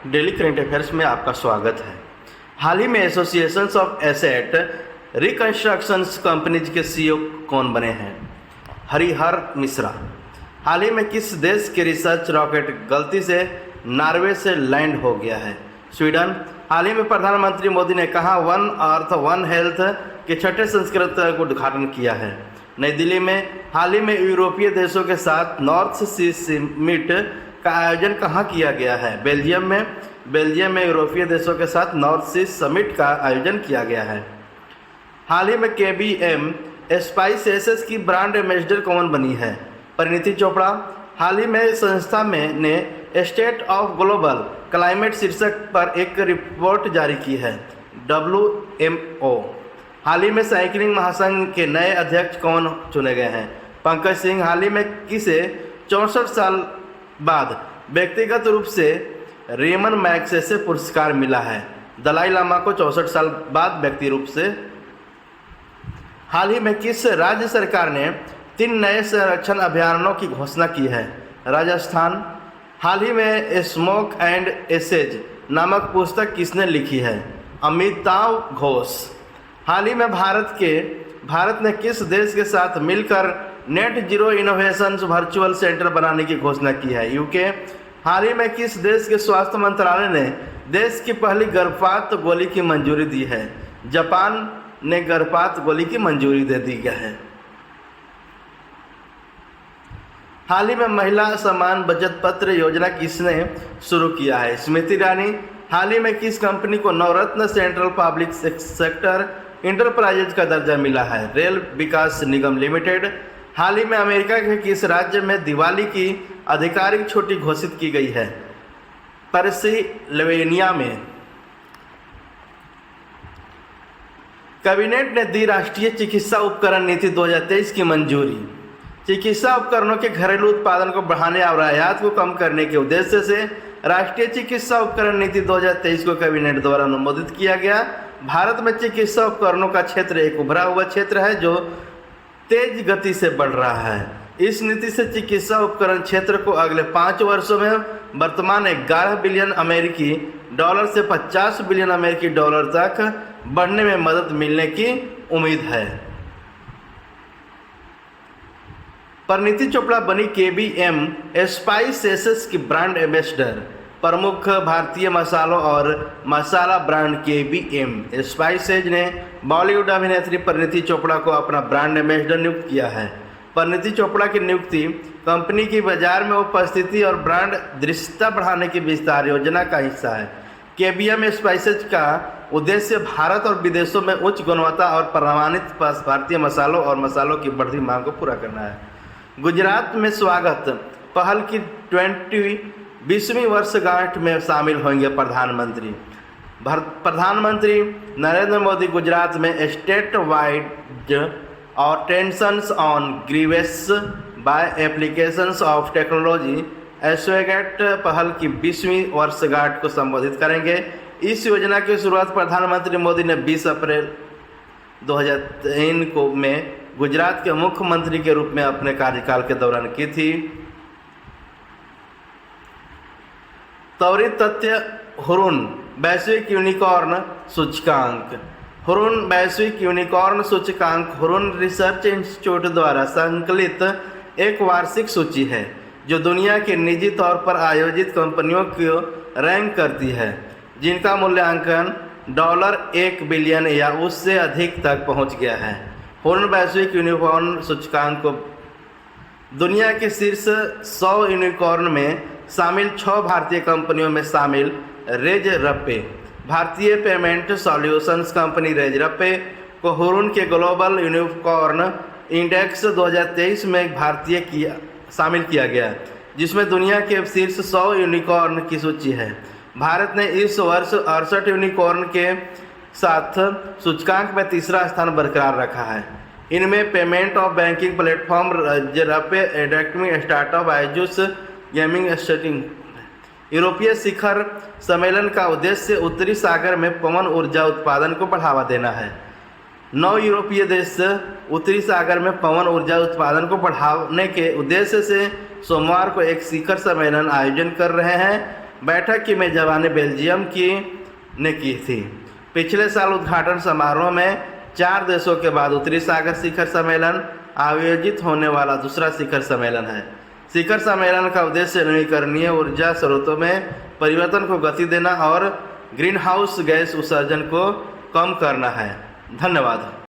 Daily current affairs में आपका स्वागत है। हाल ही में associations of asset reconstructions companies के सीईओ कौन बने हैं? हरिहर मिश्रा। हाल ही में किस देश के रिसर्च रॉकेट गलती से नॉर्वे से लैंड हो गया है? स्वीडन। हाल ही में प्रधानमंत्री मोदी ने कहा वन अर्थ वन हेल्थ के छठे संस्करण का उद्घाटन किया है? नई दिल्ली में। हाल ही में यूरोपीय देशों के साथ नॉर्थ सी समिट का आयोजन कहाँ किया गया है? बेल्जियम में। बेल्जियम में यूरोपीय देशों के साथ नॉर्थ सी समिट का आयोजन किया गया है। हाल ही में केबीएम स्पाइसेस की ब्रांड एम्बेसडर कौन बनी है? परिणीति चोपड़ा। हाल ही में संस्था में ने स्टेट ऑफ ग्लोबल क्लाइमेट शीर्षक पर एक रिपोर्ट जारी की है। WMO। हाल ही में साइकिलिंग महासंघ के नए अध्यक्ष कौन चुने गए हैं? पंकज सिंह। हाल ही में किसे 64 साल बाद व्यक्तिगत रूप से रेमन मैग्सेसे पुरस्कार मिला है? दलाई लामा को 64 साल बाद व्यक्ति रूप से। हाल ही में किस राज्य सरकार ने 3 नए संरक्षण अभियानों की घोषणा की है? राजस्थान। हाल ही में स्मोक एंड एसेज नामक पुस्तक किसने लिखी है? अमिताव घोष। हाल ही में भारत ने किस देश के साथ मिलकर net zero innovation virtual centre बनाने की घोषणा की है? यूके। हाल ही में किस देश के स्वास्थ्य मंत्रालय ने देश की पहली गर्भपात गोली की मंजूरी दी है? जापान ने गर्भपात गोली की मंजूरी दे दी है। हाल ही में महिला समान बचत पत्र योजना किसने शुरू किया है? स्मृति ईरानी। हाल ही में किस कंपनी को नवरत्न सेंट्रल पब्लिक सेक्टर इंटरप्राइजेज का दर्जा मिला है? रेल विकास निगम लिमिटेड। हाल ही में अमेरिका के किस राज्य में दिवाली की आधिकारिक छुट्टी घोषित की गई है? पेंसिल्वेनिया में। कैबिनेट ने दी राष्ट्रीय चिकित्सा उपकरण नीति 2023 की मंजूरी। चिकित्सा उपकरणों के घरेलू उत्पादन को बढ़ाने और आयात को कम करने के उद्देश्य से राष्ट्रीय चिकित्सा उपकरण नीति 2023 को कैबिनेट द्वारा अनुमोदित किया गया। भारत में चिकित्सा उपकरणों का क्षेत्र एक उभरा हुआ क्षेत्र है जो तेज गति से बढ़ रहा है। इस नीति से चिकित्सा उपकरण क्षेत्र को अगले 5 वर्षों में वर्तमान 11 बिलियन अमेरिकी डॉलर से 50 बिलियन अमेरिकी डॉलर तक बढ़ने में मदद मिलने की उम्मीद है। परिणीति चोपड़ा बनी केबीएम स्पाइसेस की ब्रांड एम्बेसडर। प्रमुख भारतीय मसालों और मसाला ब्रांड केबीएम स्पाइसेज ने बॉलीवुड अभिनेत्री परिणीति चोपड़ा को अपना ब्रांड एम्बेसडर नियुक्त किया है। परिणीति चोपड़ा की नियुक्ति कंपनी की बाजार में उपस्थिति और ब्रांड दृश्यता बढ़ाने की विस्तार योजना का हिस्सा है। केबीएम स्पाइसेज का उद्देश्य भारत और विदेशों में उच्च गुणवत्ता और प्रमाणित भारतीय मसालों और मसालों की बढ़ती मांग को पूरा करना है। गुजरात में स्वागत पहल की 20वीं वर्षगांठ में शामिल होंगे प्रधानमंत्री। प्रधानमंत्री नरेंद्र मोदी गुजरात में स्टेट वाइड और tensions on grievance by applications of technology एसोगेट पहल की 20वीं वर्षगांठ को संबोधित करेंगे। इस योजना की शुरुआत प्रधानमंत्री मोदी ने 20 अप्रैल 2003 को में गुजरात के मुख्यमंत्री के रूप में अपने कार्यकाल के दौरान की थी। त्वरित तथ्य हुरुन वैश्विक यूनिकॉर्न सूचकांक। हुरुन वैश्विक यूनिकॉर्न सूचकांक हुरुन रिसर्च इंस्टीट्यूट द्वारा संकलित एक वार्षिक सूची है जो दुनिया के निजी तौर पर आयोजित कंपनियों को रैंक करती है जिनका मूल्यांकन $1 बिलियन या उससे अधिक तक पहुंच गया है। हुरुन वैश्विक यूनिकॉर्न सूचकांक को दुनिया के शीर्ष 100 यूनिकॉर्न में शामिल 6 भारतीय कंपनियों में शामिल रेजरपे भारतीय पेमेंट सॉल्यूशंस कंपनी रेजरपे को हुरुन के ग्लोबल यूनिकॉर्न इंडेक्स 2023 में शामिल किया गया जिसमें दुनिया के शीर्ष 100 यूनिकॉर्न की सूची है। भारत ने इस वर्ष 68 यूनिकॉर्न के साथ सूचकांक में तीसरा स्थान बरकरार रखा है। इनमें पेमेंट और बैंकिंग प्लेटफॉर्म रेजरपे एडेक्टमी स्टार्टअप आइजूस गेमिंग स्टेटिंग। यूरोपीय शिखर सम्मेलन का उद्देश्य उत्तरी सागर में पवन ऊर्जा उत्पादन को बढ़ावा देना है। 9 यूरोपीय देश उत्तरी सागर में पवन ऊर्जा उत्पादन को बढ़ाने के उद्देश्य से सोमवार को एक शिखर सम्मेलन आयोजन कर रहे हैं। बैठक की मेजबानी बेल्जियम ने की थी। पिछले साल उद्घाटन समारोह में 4 देशों के बाद उत्तरी सागर शिखर सम्मेलन आयोजित होने वाला दूसरा शिखर सम्मेलन है। शिखर सम्मेलन का उद्देश्य नवीकरणीय ऊर्जा स्रोतों में परिवर्तन को गति देना और ग्रीन हाउस गैस उत्सर्जन को कम करना है। धन्यवाद।